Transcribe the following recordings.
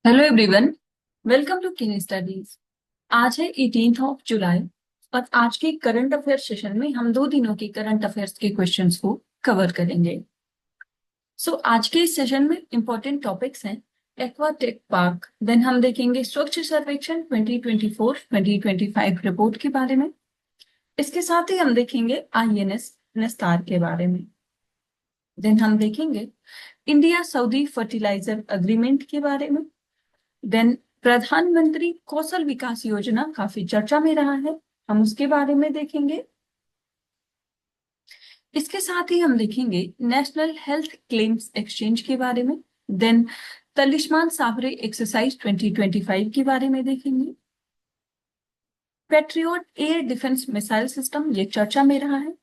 Hello everyone, welcome to किन studies. आज है 18th ऑफ जुलाई और आज के करंट अफेयर्स सेशन में हम 2 दिनों के करंट अफेयर्स के क्वेश्चंस को कवर करेंगे। आज के इस सेशन में इंपॉर्टेंट टॉपिक्स हैं एक्वाटेक पार्क, देन हम देखेंगे स्वच्छ सर्वेक्षण 2024-2025 रिपोर्ट के बारे में। इसके साथ ही हम देखेंगे आईएनएस निस्तार के बारे में। देन हम देखेंगे इंडिया सऊदी फर्टिलाइजर अग्रीमेंट के बारे में। देन प्रधानमंत्री कौशल विकास योजना काफी चर्चा में रहा है, हम उसके बारे में देखेंगे। इसके साथ ही हम देखेंगे नेशनल हेल्थ क्लेम्स एक्सचेंज के बारे में। देन तलिस्मान साबरे एक्सरसाइज 2025 के बारे में देखेंगे। Patriot air defence missile system ये चर्चा में रहा है,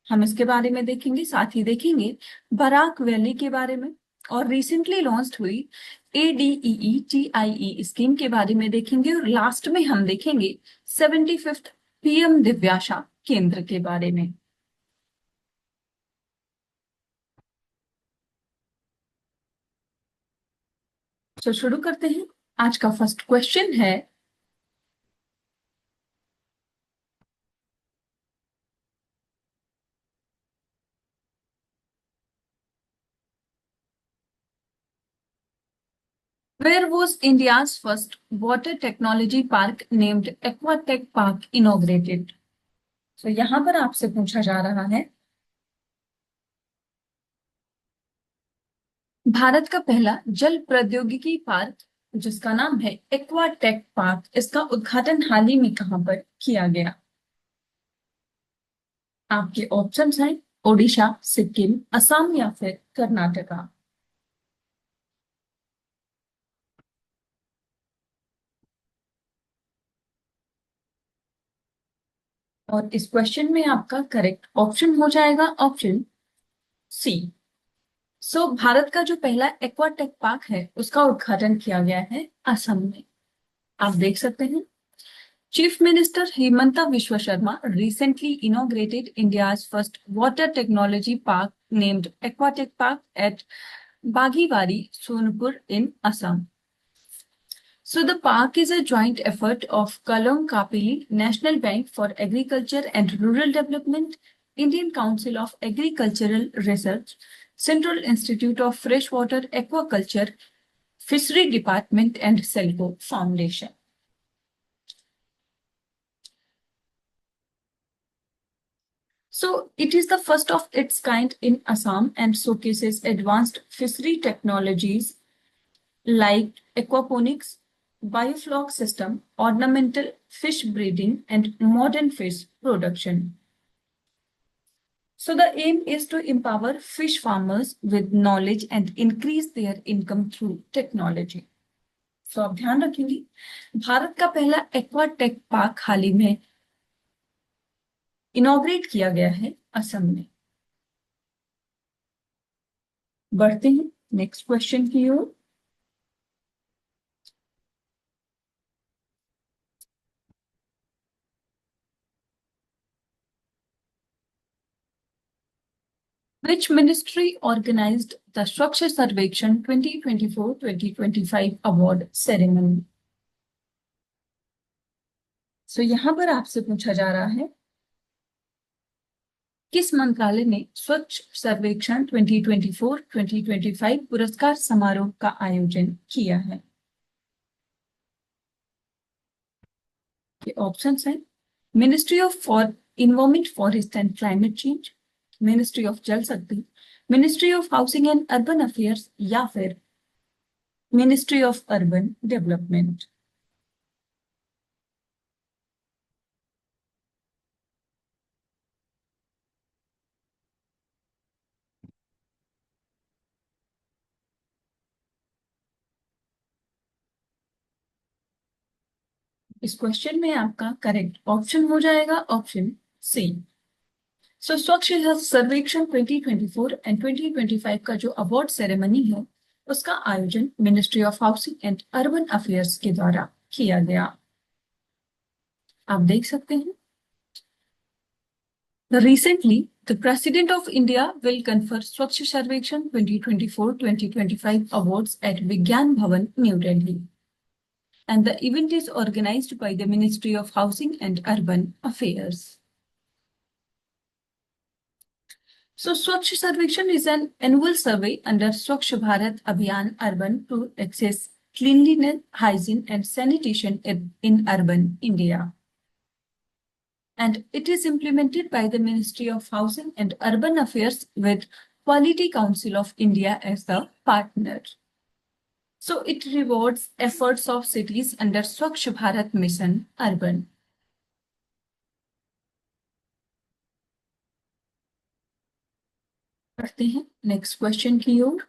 हम इसके बारे में देखेंगे। साथ ही देखेंगे बराक वैली के बारे में और रिसेंटली लॉन्च हुई ADEE-TIE स्कीम के बारे में देखेंगे। और लास्ट में हम देखेंगे 75th PM दिव्याशा केंद्र के बारे में। तो शुरू करते हैं। आज का फर्स्ट क्वेश्चन है, where was India's first water technology park named Aquatech park inaugurated. तो यहां पर आपसे पूछा जा रहा है, भारत का पहला जल प्रौद्योगिकी पार्क जिसका नाम है एक्वाटेक पार्क, इसका उद्घाटन हाल ही में कहां पर किया गया। आपके ऑप्शंस हैं ओडिशा, सिक्किम, असम या फिर कर्नाटका। और इस क्वेश्चन में आपका करेक्ट ऑप्शन हो जाएगा ऑप्शन सी। भारत का जो पहला एक्वाटेक पार्क है उसका उद्घाटन किया गया है असम में। आप देख सकते हैं, Chief Minister Himanta Biswa Sharma recently inaugurated India's first water technology park named Aquatic Park at Baghiwari, Sonpur in Assam. The park is a joint effort of Kalong Kapili National Bank for Agriculture and Rural Development, Indian Council of Agricultural Research, Central Institute of Freshwater Aquaculture, Fishery Department and Selco Foundation. It is the first of its kind in Assam and showcases advanced fishery technologies like aquaponics, biofloc system, ornamental fish breeding, and modern fish production. The aim is to empower fish farmers with knowledge and increase their income through technology. आप ध्यान रखेंगे, भारत का पहला Aquatech park हाल ही में inaugurate किया गया है असम में। बढ़ते हैं नेक्स्ट क्वेश्चन की ओर। Which ministry organized the Swachh Sarvekshan 2024-2025 award ceremony? यहां पर आपसे पूछा जा रहा है, किस मंत्रालय ने स्वच्छ सर्वेक्षण 2024-2025 पुरस्कार समारोह का आयोजन किया है। ऑप्शंस हैं ministry of for environment, forest and climate change, ministry of जल शक्ति, ministry of housing and urban affairs या फिर मिनिस्ट्री ऑफ अर्बन डेवलपमेंट। इस क्वेश्चन में आपका करेक्ट ऑप्शन हो जाएगा ऑप्शन सी। स्वच्छ सर्वेक्षण 2024 एंड 2025 का जो अवार्ड सेरेमनी है उसका आयोजन ministry of housing and urban affairs के द्वारा किया गया। आप देख सकते हैं, recently The President of India will confer Swachh Sarvekshan 2024-2025 awards at Vigyan Bhavan, New Delhi. And the event is organized by the Ministry of Housing and Urban Affairs. So Swachh Sarvekshan is an annual survey under Swachh Bharat Abhiyan Urban to access cleanliness, hygiene and sanitation in urban India. And it is implemented by the Ministry of Housing and Urban Affairs with Quality Council of India as the partner. So it rewards efforts of cities under Swachh Bharat Mission Urban. बढ़ते हैं next question की ओर.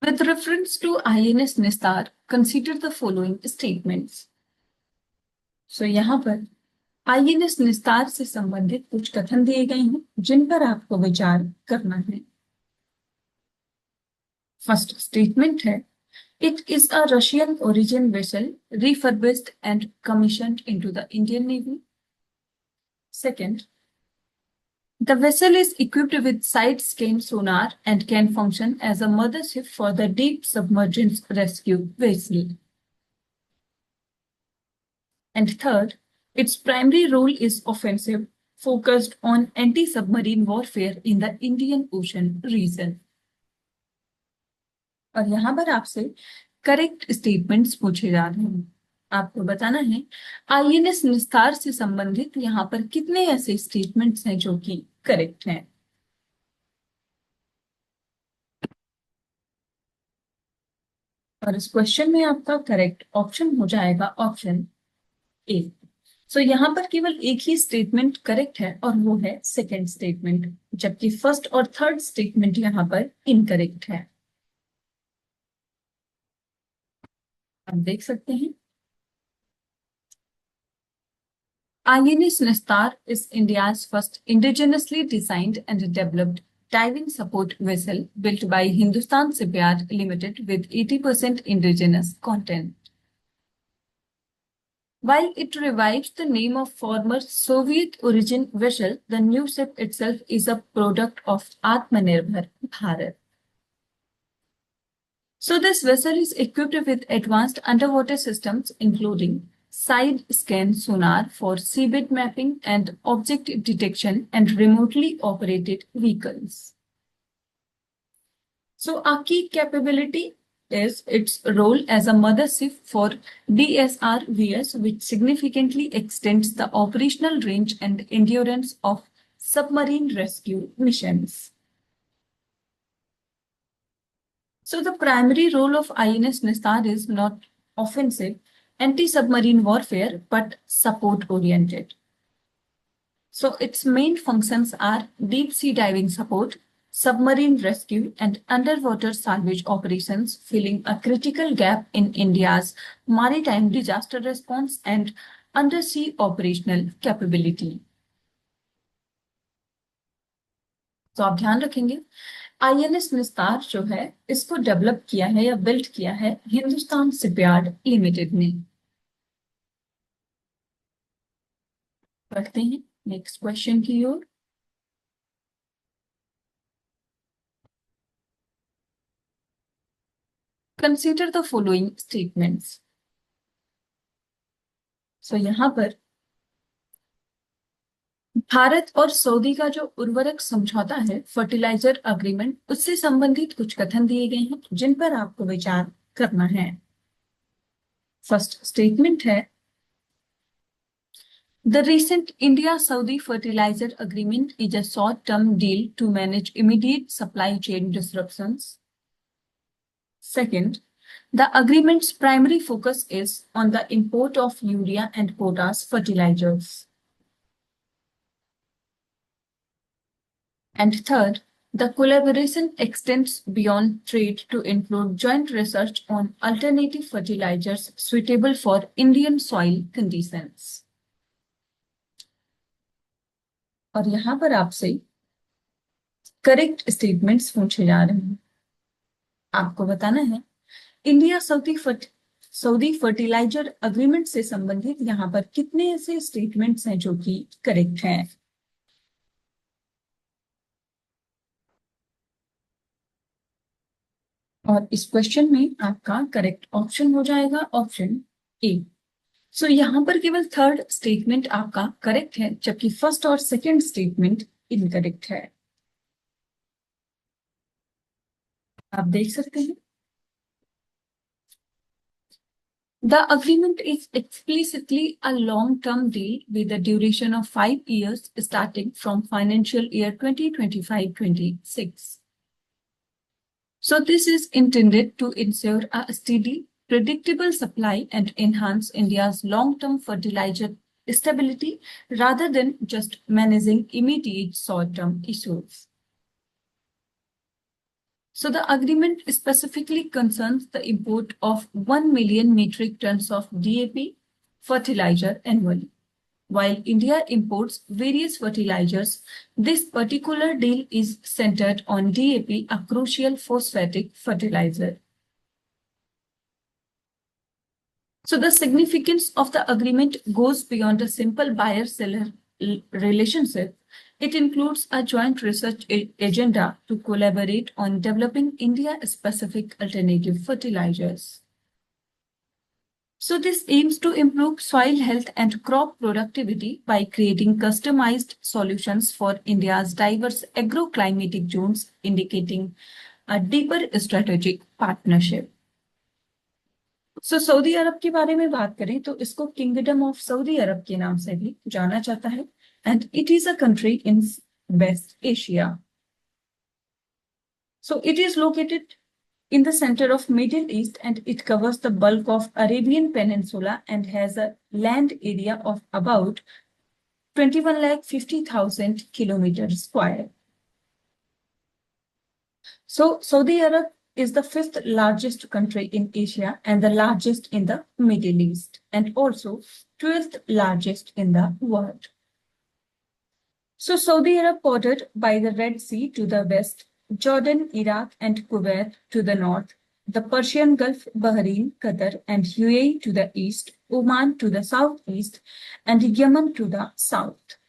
With reference to INS Nistar, consider the following statements. So यहाँ पर INS निस्तार से संबंधित कुछ कथन दिए गए हैं जिन पर आपको विचार करना है. फर्स्ट स्टेटमेंट है, it is a Russian origin vessel refurbished and commissioned into the Indian Navy. Second, the vessel is equipped with side-scan sonar and can function as a mothership for the deep submergence rescue vessel. And third, its primary role is offensive, focused on anti-submarine warfare in the Indian Ocean region. और यहाँ पर आपसे correct statements पूछे जा रहे हैं. आपको बताना है INS निस्तार से संबंधित यहाँ पर कितने ऐसे स्टेटमेंट्स हैं जो कि करेक्ट हैं. और इस क्वेश्चन में आपका करेक्ट ऑप्शन हो जाएगा ऑप्शन ए. सो यहाँ पर केवल एक ही स्टेटमेंट करेक्ट है और वो है सेकेंड स्टेटमेंट, जबकि फर्स्ट और थर्ड स्टेटमेंट यहाँ पर इनकरेक्ट है. आप देख सकते हैं INS Nistar is India's first indigenously designed and developed diving support vessel built by Hindustan Shipyard Limited with 80% indigenous content. While it revives the name of former Soviet origin vessel, the new ship itself is a product of Atmanirbhar Bharat. So this vessel is equipped with advanced underwater systems including side-scan sonar for seabed mapping and object detection and remotely operated vehicles. So our key capability is its role as a mothership for DSRVS, which significantly extends the operational range and endurance of submarine rescue missions. So the primary role of INS Nistar is not offensive anti-submarine warfare, but support-oriented. So its main functions are deep sea diving support, submarine rescue, and underwater salvage operations, filling a critical gap in India's maritime disaster response and undersea operational capability. तो आप ध्यान रखेंगे INS निस्तार जो है इसको develop किया है या बिल्ड किया है हिंदुस्तान शिपयार्ड लिमिटेड ने. पढ़ते हैं नेक्स्ट क्वेश्चन की ओर. Consider the following statements. So यहाँ पर भारत और सऊदी का जो उर्वरक समझौता है फर्टिलाइजर अग्रीमेंट, उससे संबंधित कुछ कथन दिए गए हैं जिन पर आपको विचार करना है. फर्स्ट स्टेटमेंट है, The recent India-Saudi fertilizer agreement is a short-term deal to manage immediate supply chain disruptions. Second, the agreement's primary focus is on the import of urea and potash fertilizers. And third, the collaboration extends beyond trade to include joint research on alternative fertilizers suitable for Indian soil conditions. और यहाँ पर आपसे correct statements पूछे जा रहे हैं. आपको बताना है इंडिया सऊदी फर्टिलाइजर अग्रीमेंट से संबंधित यहाँ पर कितने ऐसे स्टेटमेंट्स हैं जो कि करेक्ट हैं? और इस क्वेश्चन में आपका करेक्ट ऑप्शन हो जाएगा ऑप्शन ए। सो यहाँ पर केवल थर्ड स्टेटमेंट आपका करेक्ट है, जबकि फर्स्ट और सेकंड स्टेटमेंट इनकरेक्ट है। आप देख सकते हैं the agreement is explicitly a long-term deal with a duration of 5 years starting from financial year 2025-26. So this is intended to ensure a steady, predictable supply and enhance India's long-term fertilizer stability rather than just managing immediate short-term issues. So the agreement specifically concerns the import of 1 million metric tons of DAP fertilizer annually. While India imports various fertilizers, this particular deal is centered on DAP, a crucial phosphatic fertilizer. So the significance of the agreement goes beyond a simple buyer-seller relationship. It includes a joint research agenda to collaborate on developing India-specific alternative fertilizers. So this aims to improve soil health and crop productivity by creating customized solutions for India's diverse agroclimatic zones, indicating a deeper strategic partnership. Saudi Arab के बारे में बात करें तो इसको kingdom of Saudi Arab के नाम से भी जाना जाता है and it is a country in West Asia. So it is located in the center of Middle East and it covers the bulk of Arabian Peninsula and has a land area of about 21,50,000 kilometers square. So Saudi Arab is the fifth largest country in Asia and the largest in the Middle East and also 12th largest in the world. So Saudi Arab bordered by the Red Sea to the west, Jordan, Iraq and Kuwait to the north, the Persian Gulf, Bahrain, Qatar and UAE to the east, Oman to the southeast and Yemen to the south.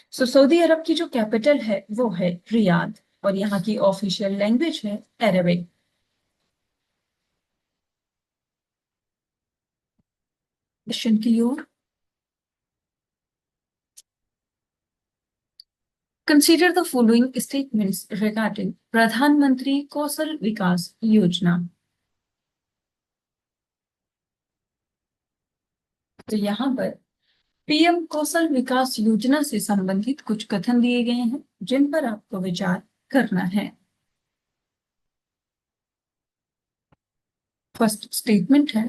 So Saudi Arab की जो capital है वो है Riyadh और यहाँ की official language है Arabic. Question की ओर. Consider the following statements regarding प्रधानमंत्री कौशल विकास योजना. तो यहाँ पर पीएम कौशल विकास योजना से संबंधित कुछ कथन दिए गए हैं जिन पर आपको विचार करना है. फर्स्ट स्टेटमेंट है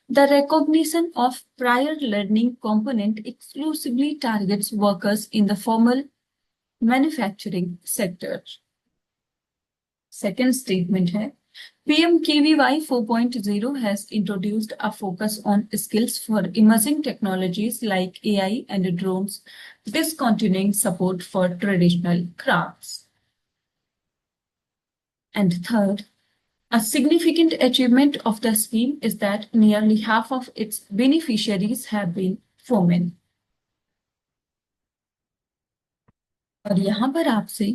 The recognition of prior learning component exclusively targets workers in the formal manufacturing sector. Second statement है PMKVY 4.0 has introduced a focus on skills for emerging technologies like AI and drones, discontinuing support for traditional crafts. And third, a significant achievement of the scheme is that nearly half of its beneficiaries have been women. और यहाँ पर आपसे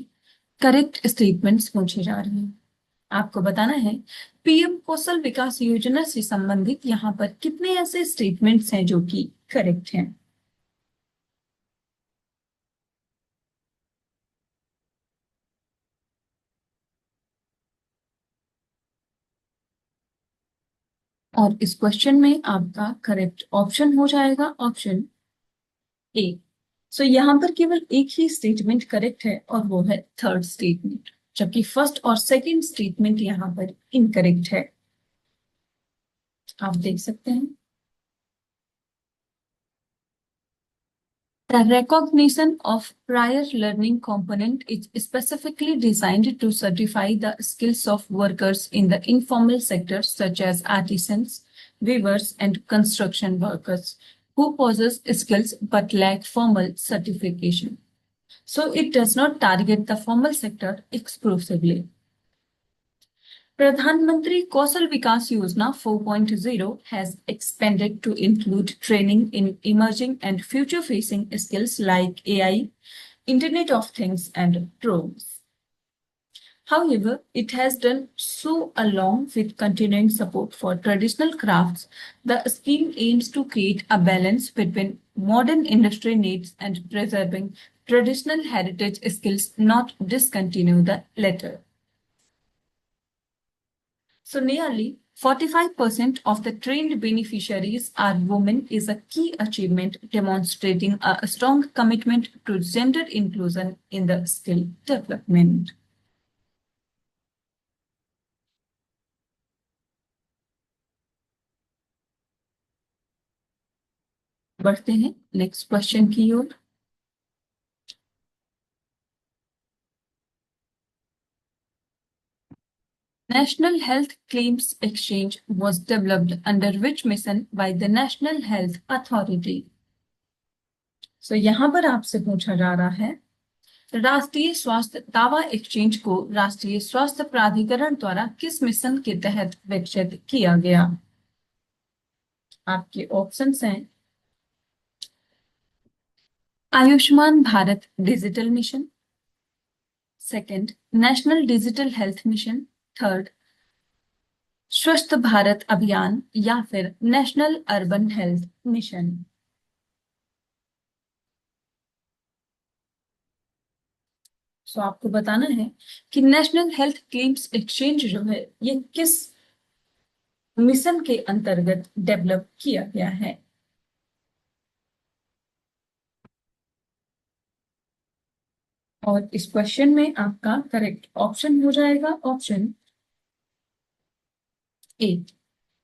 correct statements पूछे जा रहे हैं. आपको बताना है पीएम कौशल विकास योजना से संबंधित यहाँ पर कितने ऐसे स्टेटमेंट्स हैं जो कि करेक्ट हैं. और इस क्वेश्चन में आपका करेक्ट ऑप्शन हो जाएगा ऑप्शन ए. सो यहाँ पर केवल एक ही स्टेटमेंट करेक्ट है और वो है थर्ड स्टेटमेंट, जबकि फर्स्ट और सेकंड स्टेटमेंट यहाँ पर इनकरेक्ट है. आप देख सकते हैं The recognition of prior learning component is specifically designed to certify the skills of workers in the informal sectors such as artisans, weavers, and construction workers who possess skills but lack formal certification. So it does not target the formal sector exclusively. Pradhan Kausal Vikas Yojana 4.0 has expanded to include training in emerging and future-facing skills like AI, Internet of Things, and drones. However, it has done so along with continuing support for traditional crafts. The scheme aims to create a balance between modern industry needs and preserving traditional heritage skills, not discontinue the latter. So nearly 45% of the trained beneficiaries are women is a key achievement demonstrating a strong commitment to gender inclusion in the skill development. बढ़ते हैं next question की ओर। National Health Claims Exchange was developed under which mission by the National Health Authority? So यहाँ पर आपसे पूछा जा रहा है राष्ट्रीय स्वास्थ्य दावा एक्सचेंज को राष्ट्रीय स्वास्थ्य प्राधिकरण द्वारा किस मिशन के तहत विकसित किया गया? आपके ऑप्शंस हैं Ayushman Bharat digital mission, second national digital health mission, third स्वस्थ भारत अभियान या फिर नेशनल अर्बन हेल्थ मिशन। सो आपको बताना है कि नेशनल हेल्थ क्लेम्स एक्सचेंज जो है ये किस मिशन के अंतर्गत डेवलप किया गया है। और इस क्वेश्चन में आपका करेक्ट ऑप्शन हो जाएगा ऑप्शन ए।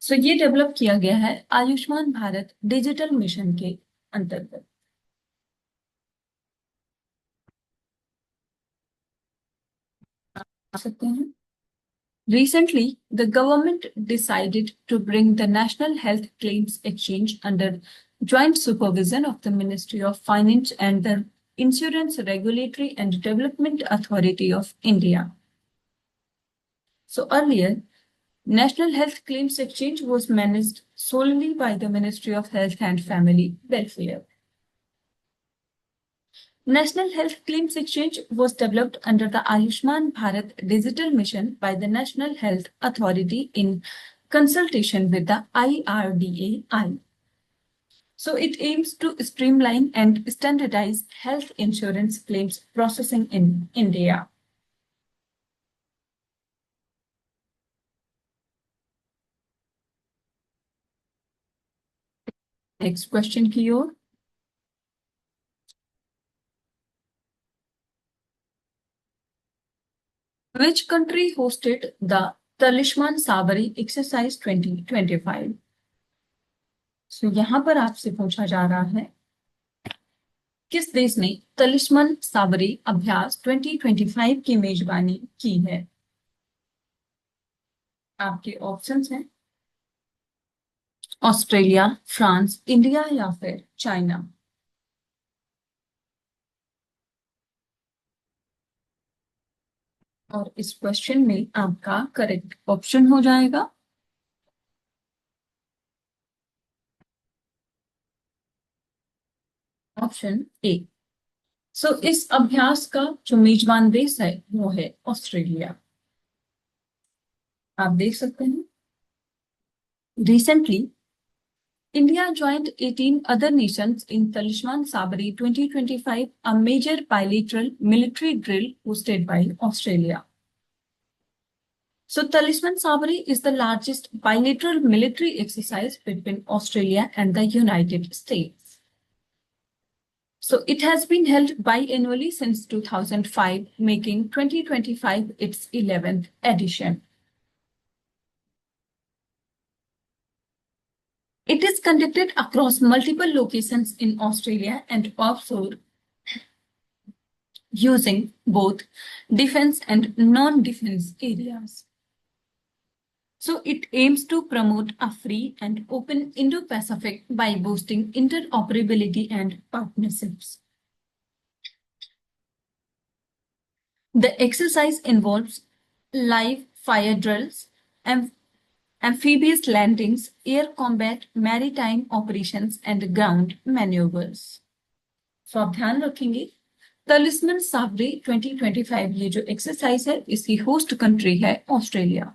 सो ये डेवलप किया गया है आयुष्मान भारत डिजिटल मिशन के अंतर्गत। सकते हैं Recently, the government decided to bring the National Health Claims Exchange under joint supervision of the Ministry of Finance and the Insurance Regulatory and Development Authority of India. So earlier, National Health Claims Exchange was managed solely by the Ministry of Health and Family Welfare. National Health Claims Exchange was developed under the Ayushman Bharat Digital Mission by the National Health Authority in consultation with the IRDAI. So it aims to streamline and standardize health insurance claims processing in India. Next question की ओर। Which country hosted the Talisman Sabari exercise 2025? So यहाँ पर आपसे पूछा जा रहा है किस देश ने तलिस्मान साबरी अभ्यास 2025 की मेजबानी की है? आपके ऑप्शंस हैं ऑस्ट्रेलिया, फ्रांस, इंडिया या फिर चाइना। और इस क्वेश्चन में आपका करेक्ट ऑप्शन हो जाएगा ऑप्शन ए। सो इस अभ्यास का जो मेजबान देश है वो है ऑस्ट्रेलिया। आप देख सकते हैं recently India joined 18 other nations in Talisman Sabari 2025, a major bilateral military drill hosted by Australia. So Talisman Sabari is the largest bilateral military exercise between Australia and the United States. So it has been held biannually since 2005, making 2025 its 11th edition. It is conducted across multiple locations in Australia and offshore using both defense and non-defense areas. So it aims to promote a free and open Indo-Pacific by boosting interoperability and partnerships. The exercise involves live fire drills, amphibious landings, air combat, maritime operations and ground maneuvers. तो आप ध्यान रखेंगे तलिस्मन साबरी 2025 ये जो exercise है इसकी host country है Australia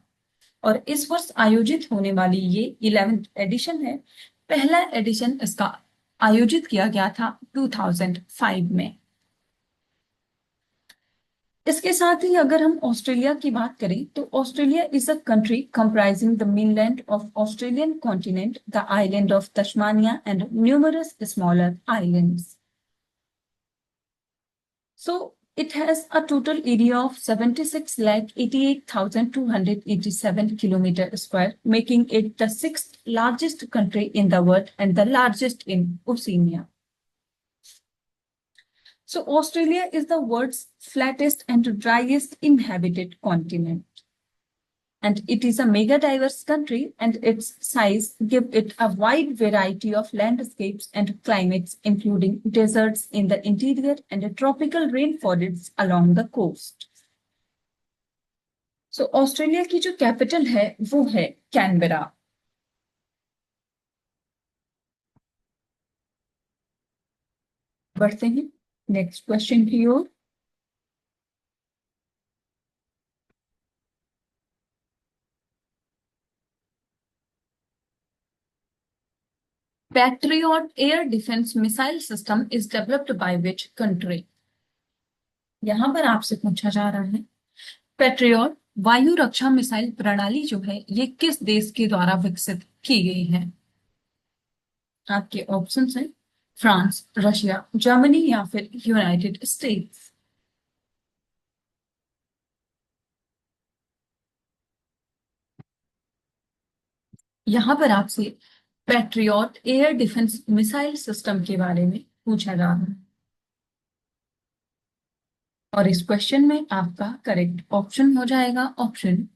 और इस वर्ष आयोजित होने वाली ये 11th एडिशन है। पहला एडिशन इसका आयोजित किया गया था 2005 में। इसके साथ ही अगर हम ऑस्ट्रेलिया की बात करें तो Australia is a country comprising the mainland of Australian continent, the island of Tasmania and numerous smaller islands. So it has a total area of 76,88,287 kilometer square, making it the 6th largest country in the world and the largest in Oceania. So Australia is the world's flattest and driest inhabited continent. And it is a mega diverse country and its size give it a wide variety of landscapes and climates, including deserts in the interior and tropical rainforests along the coast. So Australia की जो capital है वो है Canberra. बढ़ते हैं next question की ओर। Patriot air defense missile system is developed by which country? यहां पर आपसे पूछा जा रहा है पैट्रियट वायु रक्षा मिसाइल प्रणाली जो है ये किस देश के द्वारा विकसित की गई है? आपके ऑप्शंस हैं फ्रांस, रशिया, जर्मनी या फिर यूनाइटेड स्टेट्स। यहां पर आपसे patriot air defence missile system के बारे में पूछा जा रहा है और इस क्वेश्चन में आपका करेक्ट ऑप्शन हो जाएगा ऑप्शन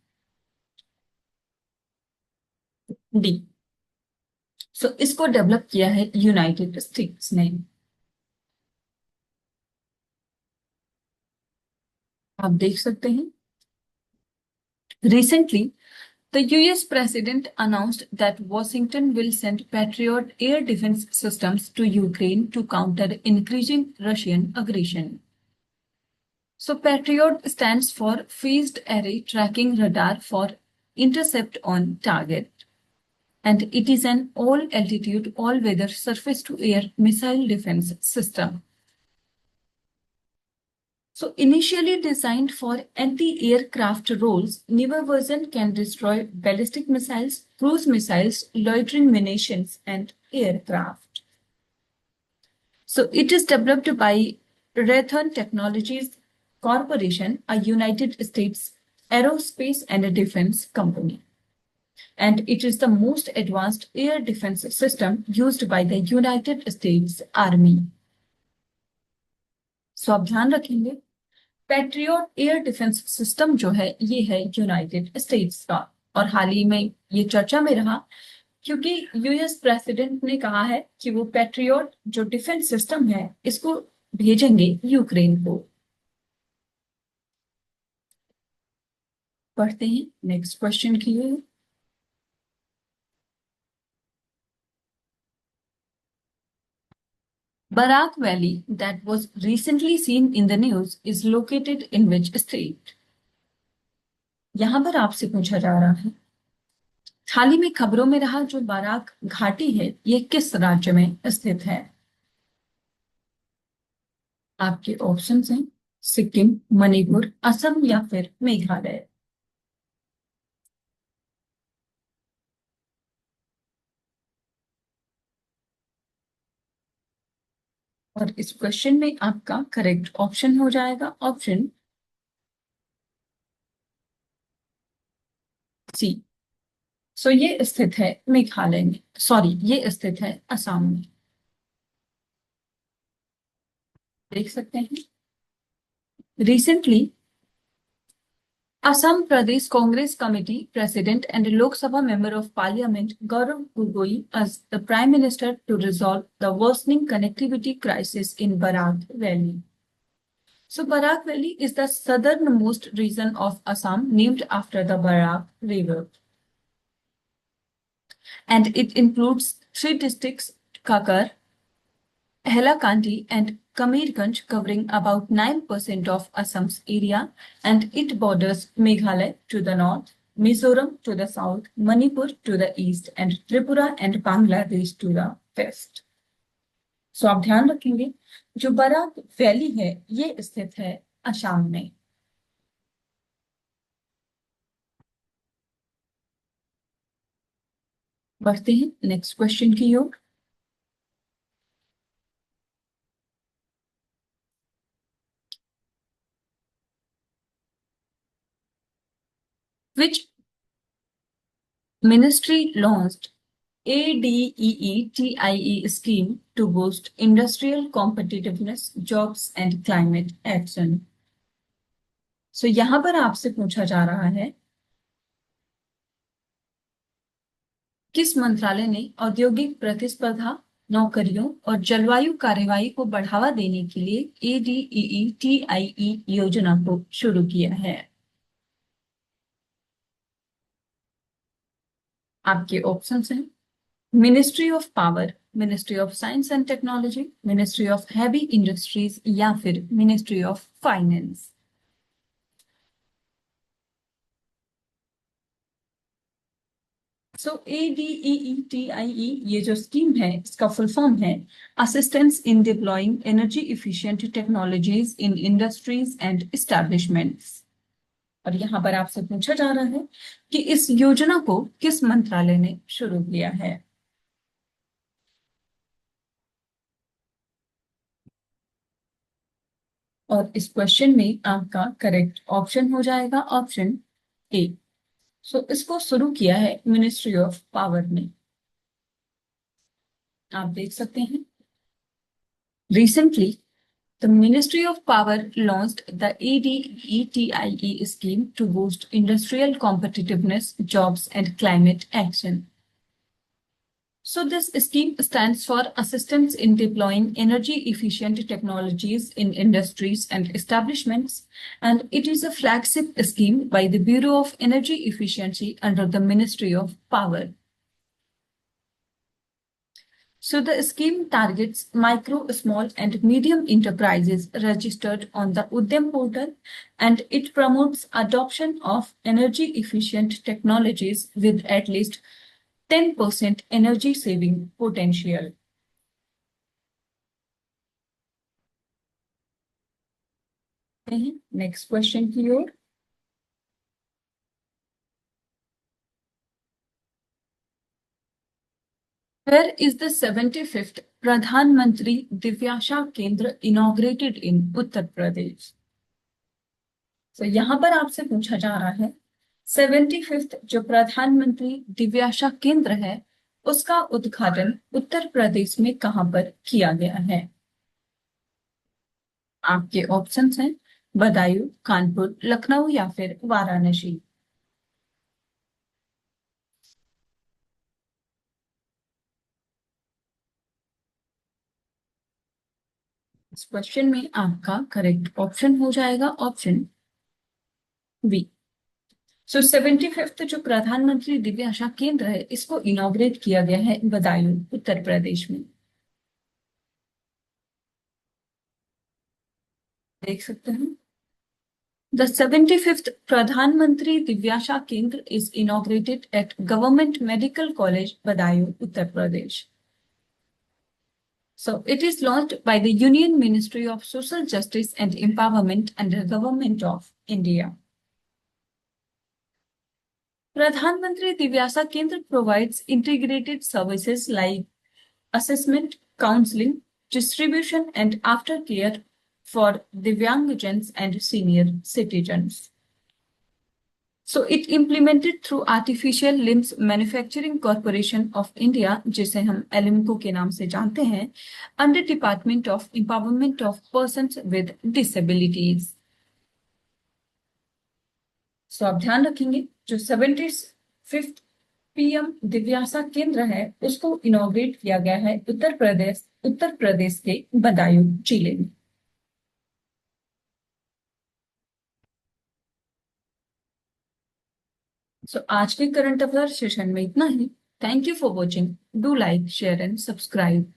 डी। सो इसको डेवलप किया है यूनाइटेड स्टेट्स ने। आप देख सकते हैं recently the US president announced that Washington will send Patriot air defense systems to Ukraine to counter increasing Russian aggression. So Patriot stands for Phased Array Tracking Radar for Intercept on Target. And it is an all-altitude, all-weather surface-to-air missile defense system. So initially designed for anti-aircraft roles, newer version can destroy ballistic missiles, cruise missiles, loitering munitions, and aircraft. So it is developed by Raytheon Technologies Corporation, a United States aerospace and defense company. And it is the most advanced air defense system used by the United States Army. सो आप ध्यान रखेंगे patriot air defence system जो है ये है United states का और हाल ही में ये चर्चा में रहा क्योंकि यूएस प्रेसिडेंट ने कहा है कि वो पैट्रियट जो डिफेंस सिस्टम है इसको भेजेंगे यूक्रेन को। पढ़ते हैं नेक्स्ट क्वेश्चन की ओर। Barak Valley that was recently seen in the news is located in which state? यहां पर आपसे पूछा जा रहा है हाल ही में खबरों में रहा जो बाराक घाटी है ये किस राज्य में स्थित है? आपके ऑप्शंस हैं सिक्किम, मणिपुर, असम या फिर मेघालय। और इस क्वेश्चन में आपका करेक्ट ऑप्शन हो जाएगा ऑप्शन सी। सो ये स्थित है मेघालय में, सॉरी ये स्थित है असम में। देख सकते हैं recently Assam Pradesh Congress Committee President and Lok Sabha Member of Parliament Gaurav Gogoi as the Prime Minister to resolve the worsening connectivity crisis in Barak Valley. So Barak Valley is the southernmost region of Assam named after the Barak River. And it includes three districts, Kakar, Hailakandi and Kamirganj, covering about 9% of Assam's area, and it borders Meghalaya to the north, Mizoram to the south, Manipur to the east, and Tripura and Bangladesh to the west. सो आप ध्यान रखेंगे जो Barack valley है ये स्थित है असम में। बढ़ते हैं नेक्स्ट क्वेश्चन की ओर। Which ministry launched ADEETIE scheme to boost industrial competitiveness, jobs and climate action? So यहां पर आपसे पूछा जा रहा है किस मंत्रालय ने औद्योगिक प्रतिस्पर्धा, नौकरियों और जलवायु कार्यवाही को बढ़ावा देने के लिए ADEETIE योजना को शुरू किया है? आपके ऑप्शंस हैं ministry of power, ministry of science and technology, ministry of heavy industries या फिर ministry of finance. So ADEETIE ये जो स्कीम है इसका फुल फॉर्म है assistance in deploying energy efficient technologies in industries and establishments. और यहाँ पर आपसे पूछा जा रहा है कि इस योजना को किस मंत्रालय ने शुरू किया है? और इस क्वेश्चन में आपका करेक्ट ऑप्शन हो जाएगा ऑप्शन ए। सो इसको शुरू किया है मिनिस्ट्री ऑफ पावर ने। आप देख सकते हैं recently the ministry of power launched the ADEETIE scheme to boost industrial competitiveness, jobs and climate action. So this scheme stands for Assistance in Deploying Energy Efficient Technologies in Industries and Establishments, and it is a flagship scheme by the Bureau of Energy Efficiency under the Ministry of Power. So the scheme targets micro, small and medium enterprises registered on the Udyam portal, and it promotes adoption of energy efficient technologies with at least 10% energy saving potential. Next question की ओर। Where is the 75th प्रधानमंत्री दिव्याशा केंद्र inaugurated इन उत्तर प्रदेश? तो यहां पर आपसे पूछा जा रहा है 75th जो प्रधानमंत्री दिव्याशा केंद्र है उसका उद्घाटन उत्तर प्रदेश में कहां पर किया गया है? आपके ऑप्शंस हैं बदायूं, कानपुर, लखनऊ या फिर वाराणसी। इस क्वेश्चन में आपका करेक्ट ऑप्शन हो जाएगा ऑप्शन बी। सो 75th जो प्रधानमंत्री दिव्य आशा केंद्र है इसको इनॉग्रेट किया गया है बदायूं उत्तर प्रदेश में। देख सकते हैं The 75th प्रधानमंत्री दिव्याशा केंद्र is inaugurated at Government Medical College, Badaयूं, Uttar Pradesh. So it is launched by the Union Ministry of Social Justice and Empowerment under Government of India. Pradhanmantri Divyasa Kendra provides integrated services like assessment, counseling, distribution, and aftercare for Divyangjans and senior citizens. So it implemented through Artificial Limbs Manufacturing Corporation of India, जिसे हम ALIMCO के नाम से जानते हैं, under Department of Empowerment of Persons with Disabilities. So आप ध्यान रखेंगे जो 75th PM दिव्यासा केंद्र है उसको इनॉग्रेट किया गया है उत्तर प्रदेश के बदायूं जिले में। आज के करंट अफेयर सेशन में इतना ही। Thank you for watching. Do like, share and subscribe.